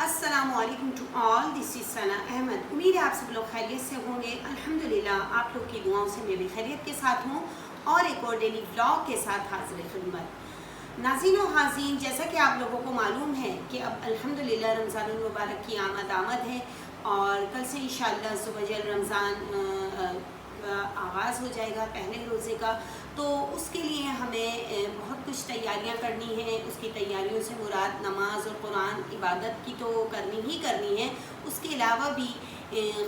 अस्सलाम वालेकुम to all, this is सना अहमद। उम्मीद है आप सब लोग खैरियत से होंगे। अल्हम्दुलिल्लाह आप लोग की दुआओं से मैं भी खैरियत के साथ हूँ और एक और डेली व्लॉग के साथ हाजिर खिदमत। नाज़रीन व हाज़रीन, जैसा कि आप लोगों को मालूम है कि अब अल्हम्दुलिल्लाह रमज़ानुल मुबारक की आमद है और कल से इंशाअल्लाह ज़ुबजल रमज़ान आगाज़ हो जाएगा पहले रोज़े का। तो उसके लिए हमें बहुत कुछ तैयारियां करनी हैं। उसकी तैयारियों से मुराद नमाज और कुरान इबादत की तो करनी है। उसके अलावा भी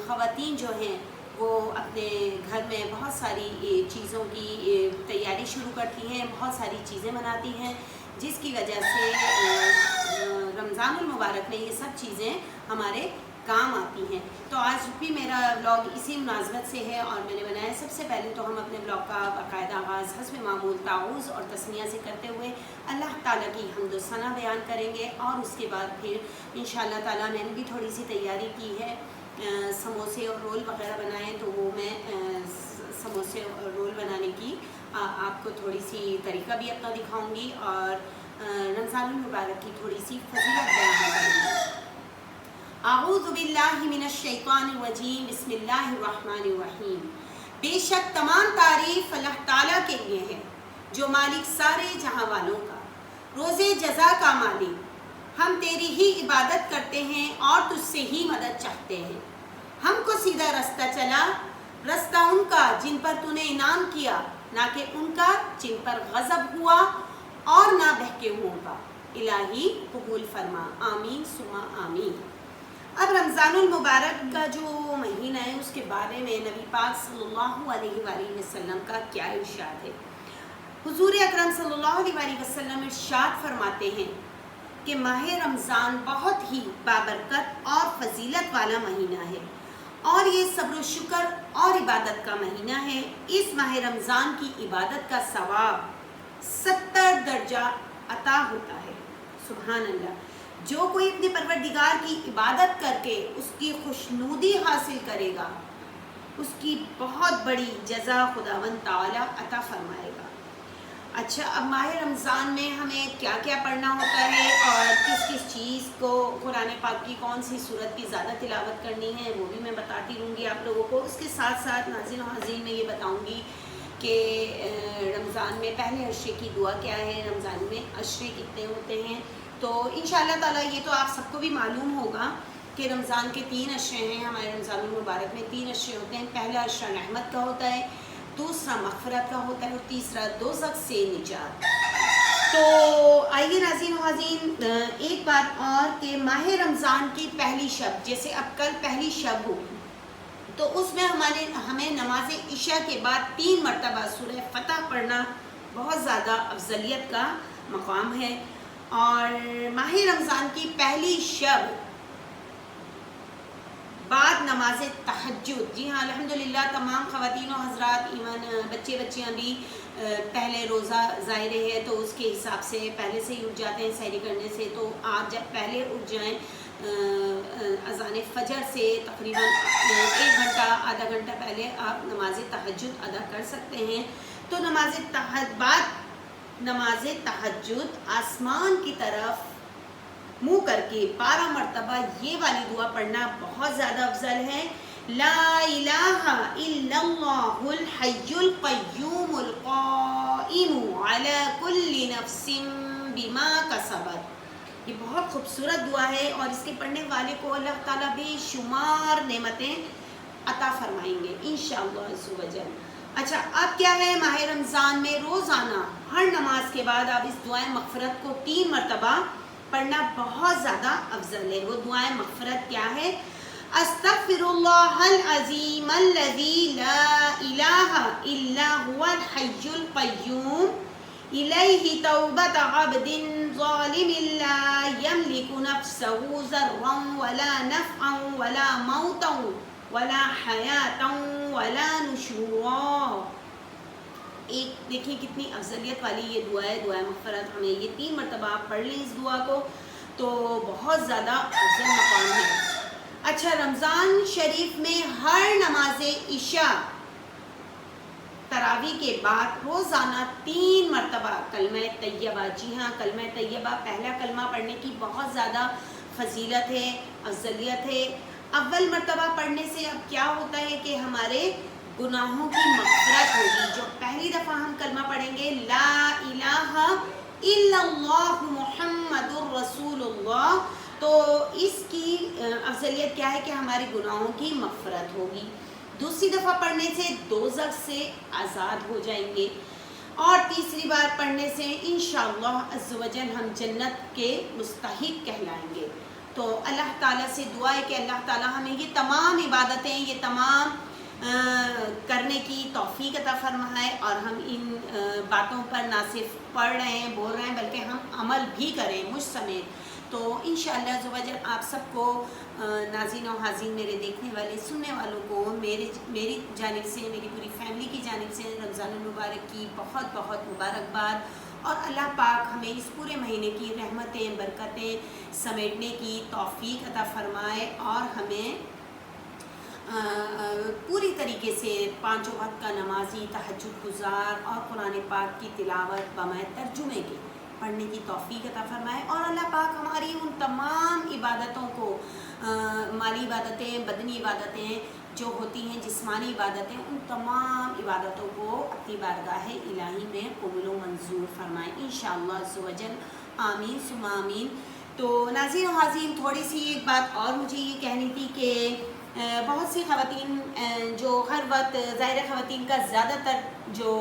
ख़वातीन जो हैं वो अपने घर में बहुत सारी चीज़ों की तैयारी शुरू करती हैं, बहुत सारी चीज़ें बनाती हैं, जिसकी वजह से रमज़ानुल मुबारक में ये सब चीज़ें हमारे काम आती हैं। तो आज भी मेरा ब्लॉग इसी मुनासबत से है और मैंने बनाया। सबसे पहले तो हम अपने ब्लॉग का बाकायदा आगाज़ हस्ब मामूल ताऊज़ और तस्मिया से करते हुए अल्लाह ताला की हम्द व सना बयान करेंगे और उसके बाद फिर इंशाअल्लाह ताला मैंने भी थोड़ी सी तैयारी की है। समोसे और रोल वग़ैरह बनाए, तो वो मैं समोसे और रोल बनाने की आपको थोड़ी सी तरीका भी अपना दिखाऊँगी और रमज़ानुल मुबारक की थोड़ी सी फजीलत बयान करूँगी। आऊज़ु बिल्लाहि मिनश शैतानिर रजीम, बिस्मिल्लाहिर रहमानिर रहीम। बेशक तमाम तारीफ़ अल्लाह ताला के लिए है जो मालिक सारे जहां वालों का, रोज़े जज़ा का मालिक। हम तेरी ही इबादत करते हैं और तुझसे ही मदद चाहते हैं। हमको सीधा रास्ता चला, रास्ता उनका जिन पर तूने इनाम किया, ना कि उनका जिन पर गज़ब हुआ और ना बहके हुओं का। इलाही कबूल फरमा, आमीन सुमा आमीन। अब रमज़ानुल मुबारक का जो महीना है उसके बारे में नबी पाक सल्लल्लाहु अलैहि वसल्लम का क्या इरशाद है। हुज़ूर अकरम सल्लल्लाहु अलैहि वसल्लम इरशाद फरमाते हैं कि माह रमज़ान बहुत ही बाबरकत और फजीलत वाला महीना है और ये सब्र शुक्र और इबादत का महीना है। इस माह रमज़ान की इबादत का सवाब 70 दर्जा अता होता है। सुभान अल्लाह। जो कोई अपने परवरदिगार की इबादत करके उसकी खुशनुदी हासिल करेगा, उसकी बहुत बड़ी जज़ा खुदावंद ताला अता फरमाएगा। अच्छा, अब माह रमज़ान में हमें क्या क्या पढ़ना होता है और किस किस चीज़ को, कुरान पाक की कौन सी सूरत की ज़्यादा तिलावत करनी है, वो भी मैं बताती रहूँगी आप लोगों को। उसके साथ साथ नाज़रीन व हाज़रीन मैं ये बताऊँगी कि रमज़ान में पहले अशरे की दुआ क्या है, रमज़ान में अशरे कितने होते हैं। तो इंशाअल्लाह ताला ये तो आप सबको भी मालूम होगा कि रमज़ान के 3 अशरे हैं। हमारे रमज़ानुल मुबारक में 3 अशरे होते हैं। पहला अशरा रहमत का होता है, दूसरा मग़फ़िरत का होता है और तीसरा दोज़ख से निजात। तो आइए नाज़रीन व हाज़रीन, एक बात और कि माह रमज़ान की पहली शब, जैसे अब कल पहली शब हो, तो उसमें हमें नमाज इशा के बाद 3 मरतबा सूरह फतह पढ़ना बहुत ज़्यादा अफजलियत का मकाम है। और माह रमज़ान की पहली शब बाद नमाज तहज्जुद, जी हाँ अल्हम्दुलिल्लाह तमाम ख़वातीन और हज़रात, इवन बच्चियाँ भी पहले रोज़ा ज़ाहिर है तो उसके हिसाब से पहले से ही उठ जाते हैं सहरी करने से। तो आप जब पहले उठ जाएं अज़ान फ़जर से तकरीबन 1 घंटा आधा घंटा पहले आप नमाज तहज्जुद अदा कर सकते हैं। तो नमाज तहज्जुद आसमान की तरफ मुँह करके 12 मरतबा ये वाली दुआ पढ़ना बहुत ज़्यादा अफजल है। ला इलाहा इल्लल्लाहुल हय्युल क़य्यूमुल क़ाइमु अला कुल्ली नफ्सिन बिमा कसबत। ये बहुत खूबसूरत दुआ है और इसके पढ़ने वाले को अल्लाह ताला बेशुमार नेमतें अता फरमाएंगे इंशाअल्लाह अज़्ज़ व जल। अच्छा, अब क्या है, माह रमज़ान में रोज़ाना हर नमाज के बाद आप इस दुआए मग़फ़िरत को 3 मरतबा पढ़ना बहुत ज़्यादा अफजल है। वो दुआए मग़फ़िरत क्या है? अस्तग़फ़िरुल्लाहल अज़ीमल्लज़ी ला इलाहा इल्ला हुवल हय्युल क़य्यूम इलैहि तौबत अब्दिन ज़ालिमिन ला यमलिकु नफ़्सहु ज़र्रन वला नफ़अन वला मौतन वला हयातन वला नुशूरा। एक देखिए कितनी अफजलियत वाली ये दुआ है, दुआ मग़फ़िरत। हमें ये 3 मरतबा आप पढ़ लें इस दुआ को तो बहुत ज़्यादा अफजल मकाम है। अच्छा, रमज़ान शरीफ में हर नमाज इशा तरावी के बाद रोज़ाना 3 मरतबा कलमा तैयबा, जी हाँ कलमा तैयबा, पहला कलमा पढ़ने की बहुत ज़्यादा फजीलत है, अफजलियत है। अव्वल मर्तबा पढ़ने से अब क्या होता है कि हमारे गुनाहों की मग़फ़िरत होगी। जो पहली दफ़ा हम कलमा पढ़ेंगे ला इलाहा इल्लल्लाह मुहम्मदुर रसूलुल्लाह, तो इसकी अफजलियत क्या है कि हमारे गुनाहों की मग़फ़िरत होगी। दूसरी दफ़ा पढ़ने से दोज़ख से आज़ाद हो जाएंगे, और तीसरी बार पढ़ने से इंशाअल्लाह अज़्ज़ व जल हम जन्नत के मुस्तहिक़ कहलाएंगे। तो अल्लाह ताला से दुआ है कि अल्लाह ताला हमें ये तमाम इबादतें, ये तमाम करने की तौफ़ीक़ अता फ़रमाए, और हम इन बातों पर ना सिर्फ पढ़ रहे हैं, बोल रहे हैं, बल्कि हम अमल भी करें मुझ समेत। तो इंशाअल्लाह अज़्ज़ व जल आप सबको नाज़रीन और हाज़रीन, मेरे देखने वाले सुनने वालों को मेरी जानिब से, मेरी पूरी फैमिली की जानिब से रमज़ानुल मुबारक की बहुत बहुत मुबारकबाद, और अल्लाह पाक हमें इस पूरे महीने की रहमतें, बरकतें समेटने की तौफ़ीक़ अता फ़रमाए, और हमें पूरी तरीके से पाँचों वक्त का नमाजी, तहज्जुद गुज़ार और कुरान पाक की तिलावत बमाए तर्जुमे के पढ़ने की तौफ़ीक़ अता फ़रमाए। और अल्लाह पाक हमारी उन तमाम इबादतों को, माली इबादतें, बदनी इबादतें जो होती हैं, जिस्मानी इबादतें, उन तमाम इबादतों को अपनी बारगाह इलाही में कबूल व मंजूर फरमाएँ इंशाअल्लाह अज़्ज़ व जल, आमीन सुम्मा आमीन। तो नाज़रीन व हाज़रीन, थोड़ी सी एक बात और मुझे ये कहनी थी कि बहुत सी ख़वातीन जो हर वक्त, ज़ाहिर ख़वातीन का ज़्यादातर जो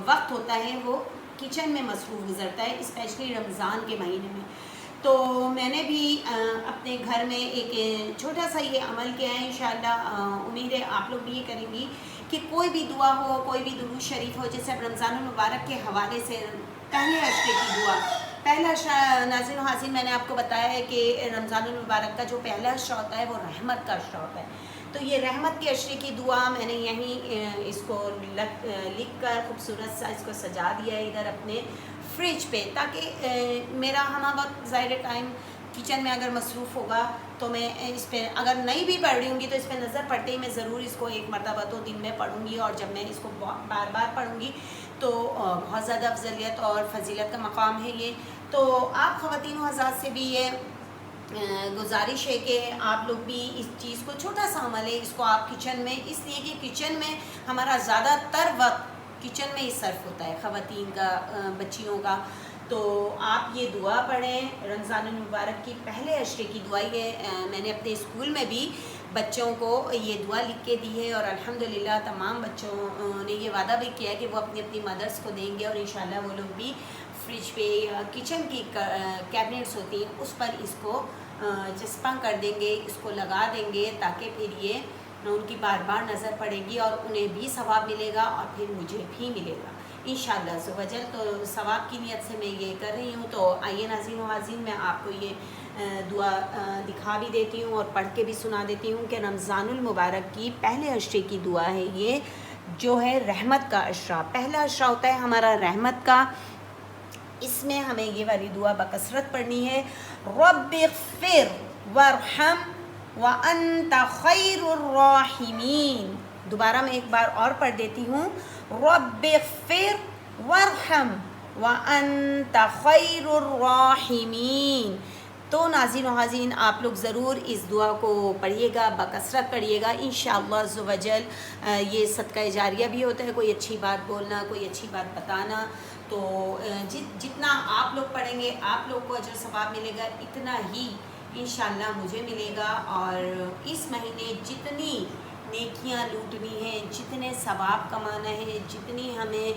वक्त होता है वो किचन में मसरूफ़ गुज़रता है, स्पेशली रमज़ान के महीने में। तो मैंने भी अपने घर में एक छोटा सा ये अमल किया है। इंशाअल्लाह उम्मीद है आप लोग भी ये करेंगी कि कोई भी दुआ हो, कोई भी दुरूद शरीफ हो, जैसे अब रमज़ानुल मुबारक के हवाले से पहले अशरे की दुआ, पहला अशरा नाज़रीन व हाज़रीन, मैंने आपको बताया है कि रमज़ानुल मुबारक का जो पहला अशरा होता है वो रहमत का अशरा होता है। तो ये रहमत के अशरे की दुआ मैंने यहीं इसको लिख कर खूबसूरत सा इसको सजा दिया है इधर अपने फ्रिज पे, ताकि मेरा हम वक्त ज़ाहिर टाइम किचन में अगर मसरूफ़ होगा तो मैं इस पर अगर नहीं भी पढ़ रही होंगी तो इस पर नज़र पड़ते ही मैं ज़रूर इसको एक मरतबा तो दिन में पढ़ूँगी, और जब मैं इसको बार बार पढ़ूँगी तो बहुत ज़्यादा अफजलियत और फजीलत का मकाम है ये। तो आप ख़वातीन व हज़रात से भी ये गुजारिश है कि आप लोग भी इस चीज़ को, छोटा सा अमल है, इसको आप किचन में, इसलिए कि किचन में हमारा ज़्यादातर वक्त किचन में ही सर्फ होता है ख़वातीन का, बच्चियों का। तो आप ये दुआ पढ़ें, रमज़ानुल मुबारक की पहले अशरे की दुआ ये मैंने अपने स्कूल में भी बच्चों को ये दुआ लिख के दी है, और अल्हम्दुलिल्लाह तमाम बच्चों ने ये वादा भी किया कि वो अपनी अपनी मदर्स को देंगे, और इंशाअल्लाह वो लोग भी फ्रिज पे या किचन की कैबिनेट्स होती हैं उस पर इसको चस्पा कर देंगे, इसको लगा देंगे, ताकि फिर ये उनकी बार बार नज़र पड़ेगी और उन्हें भी सवाब मिलेगा और फिर मुझे भी मिलेगा इंशाअल्लाह अज़्ज़ व जल। तो सवाब की नियत से मैं ये कर रही हूँ। तो आइए नाज़रीन व हाज़रीन, मैं आपको ये दुआ दिखा भी देती हूँ और पढ़ के भी सुना देती हूँ कि रमज़ानुल मुबारक की पहले अशरे की दुआ है ये, जो है रहमत का अशरा। पहला अशरा होता है हमारा रहमत का, इसमें हमें ये वाली दुआ बकसरत पढ़नी है, रब्बिग़फ़िर वरहम व अंत खैरुर राहिमीन। दोबारा मैं एक बार और पढ़ देती हूँ, रब्बिग़फ़िर वरहम व अंत खैरुर राहिमीन। तो नाज़रीन व हाज़रीन, आप लोग ज़रूर इस दुआ को पढ़िएगा, बकसरत पढ़िएगा इंशाअल्लाह अज़्ज़ व जल। ये सदका जारिया भी होता है, कोई अच्छी बात बोलना, कोई अच्छी बात बताना। तो जितना आप लोग पढ़ेंगे आप लोग को अजर सवाब मिलेगा, इतना ही इंशाअल्लाह मुझे मिलेगा। और इस महीने जितनी नेकियां लूटनी हैं, जितने सवाब कमाना है, जितनी हमें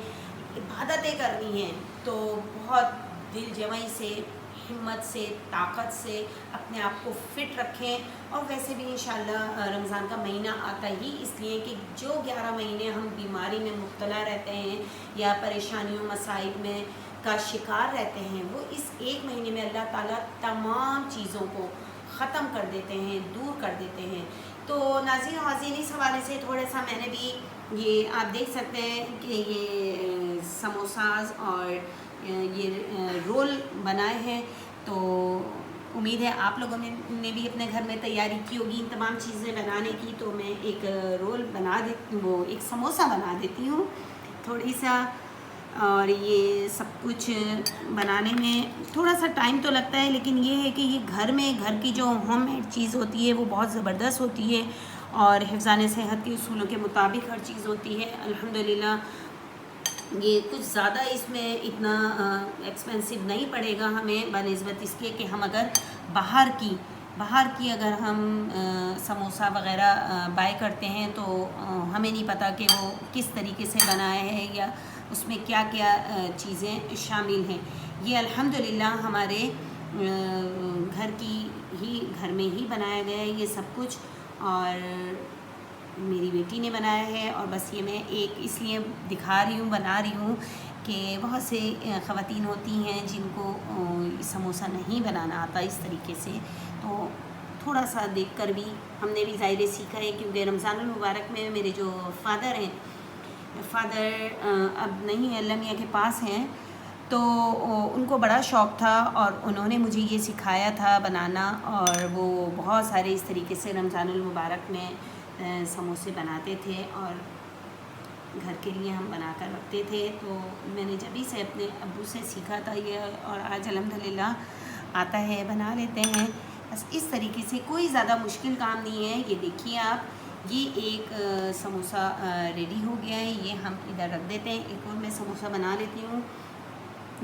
इबादतें करनी हैं, तो बहुत दिल जमाई से, हिम्मत से, ताकत से अपने आप को फ़िट रखें। और वैसे भी इंशाअल्लाह रमज़ान का महीना आता ही इसलिए कि जो 11 महीने हम बीमारी में मुब्तला रहते हैं या परेशानियों मसाइब में का शिकार रहते हैं, वो इस एक महीने में अल्लाह ताला तमाम चीज़ों को ख़त्म कर देते हैं, दूर कर देते हैं। तो नाज़रीन हाज़रीन, इस हवाले से थोड़ा सा मैंने भी ये आप देख सकते हैं कि ये समोसाज और ये रोल बनाए हैं। तो उम्मीद है आप लोगों ने भी अपने घर में तैयारी की होगी इन तमाम चीज़ें बनाने की। तो मैं एक रोल बना देती, वो एक समोसा बना देती हूँ। थोड़ी सा اور یہ سب کچھ بنانے میں تھوڑا سا ٹائم تو لگتا ہے، لیکن یہ ہے کہ یہ گھر کی جو ہوم میڈ چیز ہوتی ہے وہ بہت زبردست ہوتی ہے، اور حفظان صحت کے اصولوں کے مطابق ہر چیز ہوتی ہے الحمدللہ۔ یہ کچھ زیادہ اس میں اتنا ایکسپینسو نہیں پڑے گا ہمیں بنسبت اس کے کہ ہم اگر باہر کی اگر ہم سموسہ وغیرہ بائی کرتے ہیں تو ہمیں نہیں پتہ کہ وہ کس طریقے سے بنایا ہے یا اس میں کیا کیا چیزیں شامل ہیں۔ یہ الحمدللہ ہمارے گھر میں ہی بنایا گیا ہے یہ سب کچھ، اور میری بیٹی نے بنایا ہے، اور بس یہ میں ایک اس لیے دکھا رہی ہوں، بنا رہی ہوں کہ بہت سے خواتین ہوتی ہیں جن کو سموسہ نہیں بنانا آتا اس طریقے سے، تو تھوڑا سا دیکھ کر بھی ہم نے بھی ظاہر سیکھا ہے، کیونکہ رمضان المبارک میں میرے جو فادر اب نہیں ہیں، اللہ میاں کے پاس ہیں، تو ان کو بڑا شوق تھا اور انہوں نے مجھے یہ سکھایا تھا بنانا، اور وہ بہت سارے اس طریقے سے رمضان المبارک میں سموسے بناتے تھے اور گھر کے لیے ہم بنا کر رکھتے تھے۔ تو میں نے جبھی سے اپنے ابو سے سیکھا تھا یہ، اور آج الحمدللہ آتا ہے، بنا لیتے ہیں۔ بس اس طریقے سے کوئی زیادہ مشکل کام نہیں ہے۔ یہ دیکھیے آپ، یہ ایک سموسہ ریڈی ہو گیا ہے، یہ ہم ادھر رکھ دیتے ہیں۔ ایک اور میں سموسہ بنا لیتی ہوں۔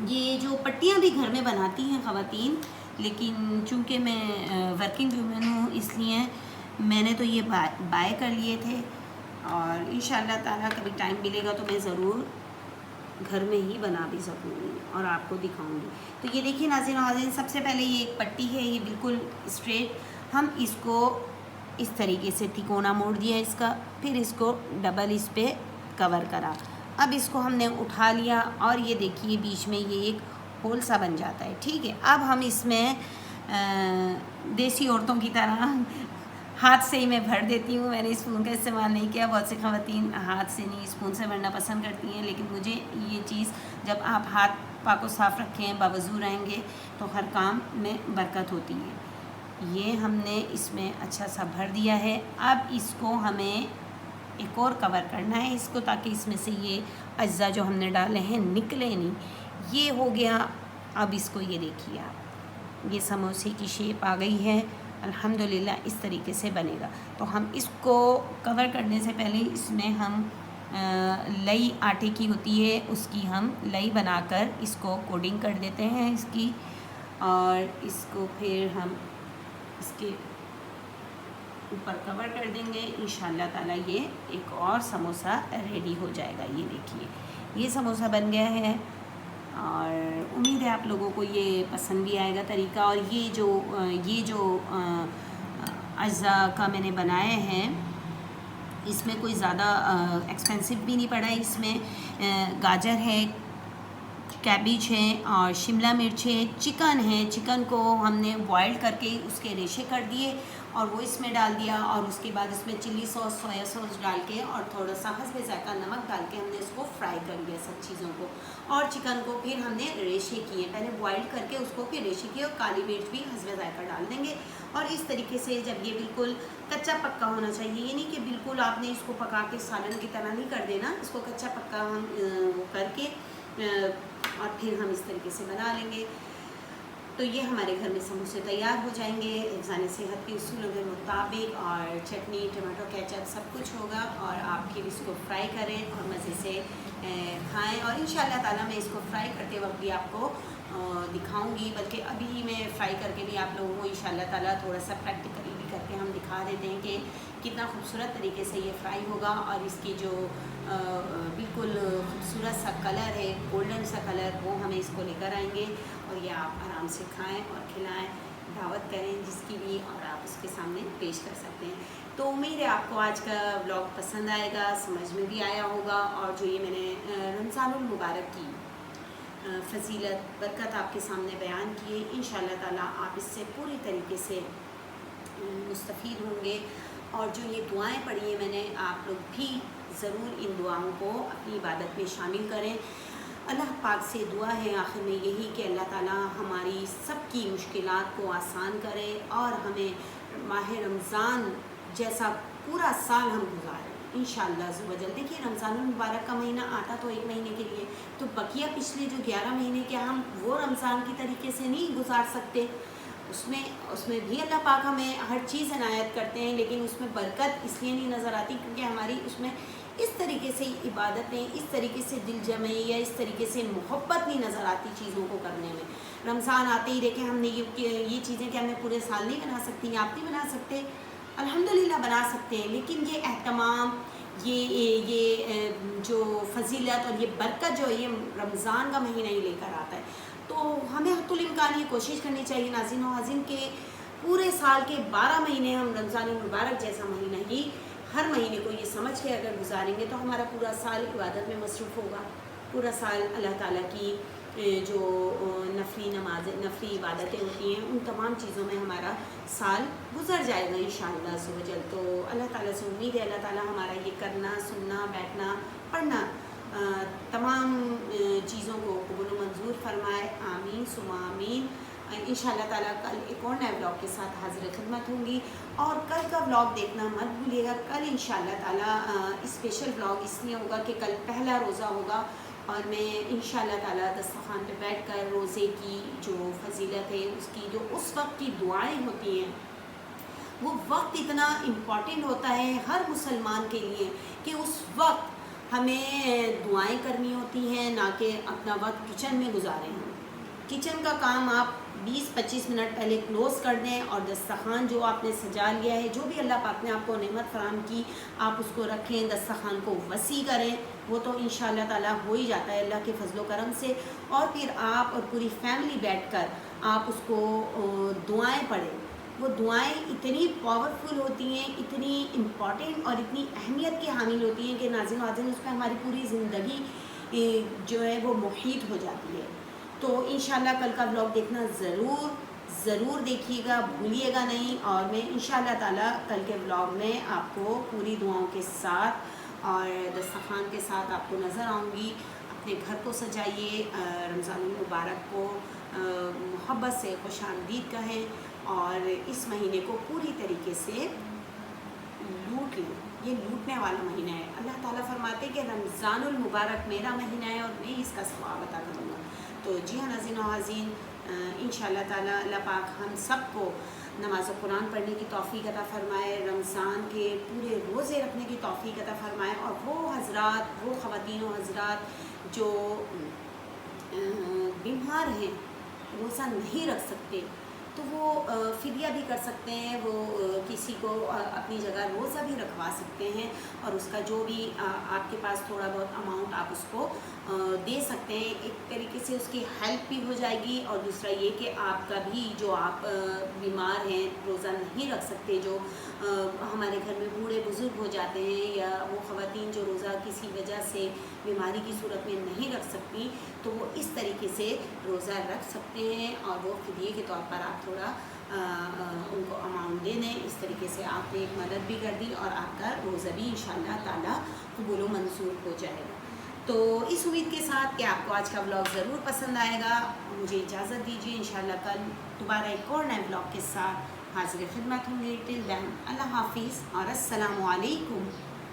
یہ جو پٹیاں بھی گھر میں بناتی ہیں خواتین، لیکن چونکہ میں ورکنگ ویمن ہوں اس لیے میں نے تو یہ بائی کر لیے تھے، اور انشاءاللہ تعالیٰ کبھی ٹائم ملے گا تو میں ضرور گھر میں ہی بنا بھی سکوں گی اور آپ کو دکھاؤں گی۔ تو یہ دیکھیے ناظرین، سب سے پہلے یہ ایک پٹی ہے، یہ بالکل اسٹریٹ، ہم اس کو اس طریقے سے تکونا موڑ دیا اس کا، پھر اس کو ڈبل اس پہ کور کرا۔ اب اس کو ہم نے اٹھا لیا، اور یہ دیکھیے بیچ میں یہ ایک ہول سا بن جاتا ہے، ٹھیک ہے۔ اب ہم اس میں دیسی عورتوں کی طرح ہاتھ سے ہی میں بھر دیتی ہوں، میں نے اسپون کا استعمال نہیں کیا۔ بہت سی خواتین ہاتھ سے نہیں اسپون سے بھرنا پسند کرتی ہیں، لیکن مجھے یہ چیز، جب آپ ہاتھ پاک و صاف رکھیں، باوضو رہیں گے، تو ہر کام میں برکت ہوتی ہے۔ یہ ہم نے اس میں اچھا سا بھر دیا ہے۔ اب اس کو ہمیں ایک اور کور کرنا ہے اس کو، تاکہ اس میں سے یہ اجزاء جو ہم نے ڈالے ہیں نکلے نہیں۔ یہ ہو گیا۔ اب اس کو یہ دیکھیے آپ، یہ سموسے کی شیپ آ گئی ہے الحمدللہ، اس طریقے سے بنے گا۔ تو ہم اس کو کور کرنے سے پہلے اس میں ہم لئی آٹے کی ہوتی ہے، اس کی ہم لئی بنا کر اس کو کوڈنگ کر دیتے ہیں اس کی، اور اس کو پھر ہم اس کے اوپر کور کر دیں گے۔ انشاءاللہ تعالیٰ یہ ایک اور سموسہ ریڈی ہو جائے گا۔ یہ دیکھیے یہ سموسہ بن گیا ہے، اور امید ہے آپ لوگوں کو یہ پسند بھی آئے گا طریقہ۔ اور یہ جو اجزاء کا میں نے بنائے ہیں، اس میں کوئی زیادہ ایکسپینسو بھی نہیں پڑا ہے۔ اس میں گاجر ہے، کیبیج ہے، اور شملہ مرچ ہے، چکن ہے۔ چکن کو ہم نے بوائل کر کے اس کے ریشے کر دیے اور وہ اس میں ڈال دیا، اور اس کے بعد اس میں چلی سوس، سویا سوس ڈال کے، اور تھوڑا سا حسب ذائقہ نمک ڈال کے ہم نے اس کو فرائی کر لیا سب چیزوں کو، اور چکن کو پھر ہم نے ریشے کیے، پہلے بوائل کر کے اس کو پھر ریشے کیے، اور کالی مرچ بھی حسب ذائقہ ڈال دیں گے۔ اور اس طریقے سے جب یہ بالکل کچا پکا ہونا چاہیے، یہ نہیں کہ بالکل آپ نے اس کو پکا کے سالن کی طرح نہیں کر دینا، اس کو کچا پکا ہم وہ کر کے اور پھر ہم اس طریقے سے بنا لیں گے۔ تو یہ ہمارے گھر میں سموسے تیار ہو جائیں گے حفظان صحت کے اصولوں کے مطابق، اور چٹنی، ٹماٹو کیچپ سب کچھ ہوگا، اور آپ پھر اس کو فرائی کریں اور مزے سے کھائیں۔ اور انشاءاللہ تعالیٰ میں اس کو فرائی کرتے وقت بھی آپ کو دکھاؤں گی، بلکہ ابھی میں فرائی کر کے بھی آپ لوگوں کو انشاءاللہ تعالیٰ تھوڑا سا پریکٹیکلی بھی کر کے ہم دکھا دیتے ہیں کہ کتنا خوبصورت طریقے سے یہ فرائی ہوگا، اور اس کی جو بالکل خوبصورت سا کلر ہے، گولڈن سا کلر، وہ ہمیں اس کو لے کر آئیں گے، اور یہ آپ آرام سے کھائیں اور کھلائیں، دعوت کریں جس کی بھی، اور آپ اس کے سامنے پیش کر سکتے ہیں۔ تو امید ہے آپ کو آج کا ولاگ پسند آئے گا، سمجھ میں بھی آیا ہوگا، اور جو یہ میں نے رمضان المبارک کی فضیلت، برکت آپ کے سامنے بیان کی ہے، انشاءاللہ تعالیٰ آپ اس سے پوری طریقے سے مستفید ہوں گے۔ اور جو یہ دعائیں پڑھی ہیں میں نے، آپ لوگ بھی ضرور ان دعاؤں کو اپنی عبادت میں شامل کریں۔ اللہ پاک سے دعا ہے آخر میں یہی کہ اللہ تعالیٰ ہماری سب کی مشکلات کو آسان کرے، اور ہمیں ماہ رمضان جیسا پورا سال ہم گزاریں، इंशाअल्लाह अज़्ज़ व जल। देखिए रमज़ान मुबारक का महीना आता तो 1 महीने के लिए, तो बकिया पिछले जो 11 महीने के हम वो रमज़ान की तरीके से नहीं गुजार सकते। उसमें भी अल्लाह पाक हमें हर चीज़ इनायत करते हैं, लेकिन उसमें बरकत इसलिए नहीं नज़र आती क्योंकि हमारी उसमें इस तरीके से इबादतें, इस तरीके से दिल जमे या इस तरीके से मोहब्बत नहीं नज़र आती चीज़ों को करने में। रमज़ान आते ही देखें हमने ये चीज़ें कि हमें पूरे साल नहीं बना सकती, आप नहीं बना सकते, अल्हम्दुलिल्लाह बना सकते हैं, लेकिन ये एहतमाम, ये जो फजीलत और ये बरकत जो ये रमज़ान का महीना ही लेकर आता है, तो हमें हत्तुल इम्कान ये कोशिश करनी चाहिए नाज़रीन व हाज़रीन के पूरे साल के 12 महीने हम रमज़ान मुबारक जैसा महीना ही हर महीने को ये समझ के अगर गुजारेंगे तो हमारा पूरा साल इबादत में मसरूफ़ होगा। पूरा साल अल्लाह ताला की जो नफली इबादतें होती हैं उन तमाम चीज़ों में हमारा साल गुजर जाएगा इंशाअल्लाह अज़्ज़ व जल। तो अल्लाह ताला से उम्मीद है अल्लाह ताला हमारा ये करना, सुनना, बैठना, पढ़ना तमाम चीज़ों को कबूल मंजूर फरमाए। आमीन सुमा आमीन। इंशाअल्लाह ताला कल एक और नए ब्लॉग के साथ हाज़िर खिदमत होंगी, और कल का ब्लॉग देखना मत भूलिएगा। कल इंशाअल्लाह ताला स्पेशल ब्लॉग इसलिए होगा कि कल पहला रोज़ा होगा और मैं इंशाअल्लाह ताला दस्तरखान पे बैठकर रोज़े की जो फजीलत है, उसकी जो उस वक्त की दुआएं होती हैं, वो वक्त इतना इम्पॉर्टेंट होता है हर मुसलमान के लिए कि उस वक्त हमें दुआएं करनी होती हैं, ना कि अपना वक्त किचन में गुजारें। हम किचन का काम आप 20-25 मिनट पहले क्लोज़ कर दें और दस्तरखान जो आपने सजा लिया है, जो भी अल्लाह पाक ने आपको नेमत फराम की, आप उसको रखें, दस्तरखान को वसी करें। वो तो इंशाअल्लाह ताला हो ही जाता है अल्लाह के फजलो करम से। और फिर आप और पूरी फैमिली बैठकर आप उसको दुआएं पढ़ें। वो दुआएं इतनी पावरफुल होती हैं, इतनी इम्पॉर्टेंट और इतनी अहमियत की हामिल होती हैं कि नाज़रीन वाज़रीन उस पर हमारी पूरी ज़िंदगी जो है वो मुहीत हो जाती है। तो इंशाअल्लाह कल का ब्लॉग देखना ज़रूर देखिएगा, भूलिएगा नहीं। और मैं इंशाअल्लाह ताला कल के ब्लॉग में आपको पूरी दुआओं के साथ और दस्तरखान के साथ आपको नज़र आऊँगी। अपने घर को सजाइए, रमज़ान मुबारक को मोहब्बत से खुशामदीद कहें और इस महीने को पूरी तरीके से लूट लें। ये लूटने वाला महीना है। अल्लाह ताला फरमाते कि रमज़ानुल मुबारक मेरा महीना है और मैं इसका सवाब अता करूँगा। तो जी हाँ नाज़रीन व हाज़रीन, इंशाअल्लाह ताला अल्लाह पाक हम सबको नमाज़ कुरान पढ़ने की तौफ़ीक़ अता फ़रमाए, रमज़ान के पूरे रोज़े रखने की तौफ़ीक़ अता फ़रमाए। और वो हज़रात, वो ख़वातीन व हज़रात जो बीमार हैं, रोज़ा नहीं रख सकते, तो वो फ़िदिया भी कर सकते हैं। वो किसी को अपनी जगह रोज़ा भी रखवा सकते हैं और उसका जो भी आपके पास थोड़ा बहुत अमाउंट आप उसको दे सकते हैं। एक तरीके से उसकी हेल्प भी हो जाएगी। और दूसरा ये कि आपका भी जो आप बीमार हैं, रोज़ा नहीं रख सकते, जो हमारे घर में बूढ़े बुज़ुर्ग हो जाते हैं या वो ख़वातीन जो रोज़ा किसी वजह से बीमारी की सूरत में नहीं रख सकती, तो वो इस तरीके से रोज़ा रख सकते हैं और वो फ़िदिये के तौर पर आप थोड़ा उनको अमाउंट दे दें। इस तरीके से आपने एक मदद भी कर दी और आपका रोज़ा भी इंशाअल्लाह ताला कबूल मंजूर हो जाएगा। तो इस उम्मीद के साथ कि आपको आज का व्लॉग ज़रूर पसंद आएगा, मुझे इजाज़त दीजिए। इंशाअल्लाह कल दोबारा एक और नए व्लॉग के साथ हाज़िर खिदमत होंगे। टिल देन अल्लाह हाफ़िज़ और अस्सलामु अलैकुम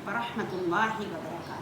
व रहमतुल्लाहि व बरकातहू।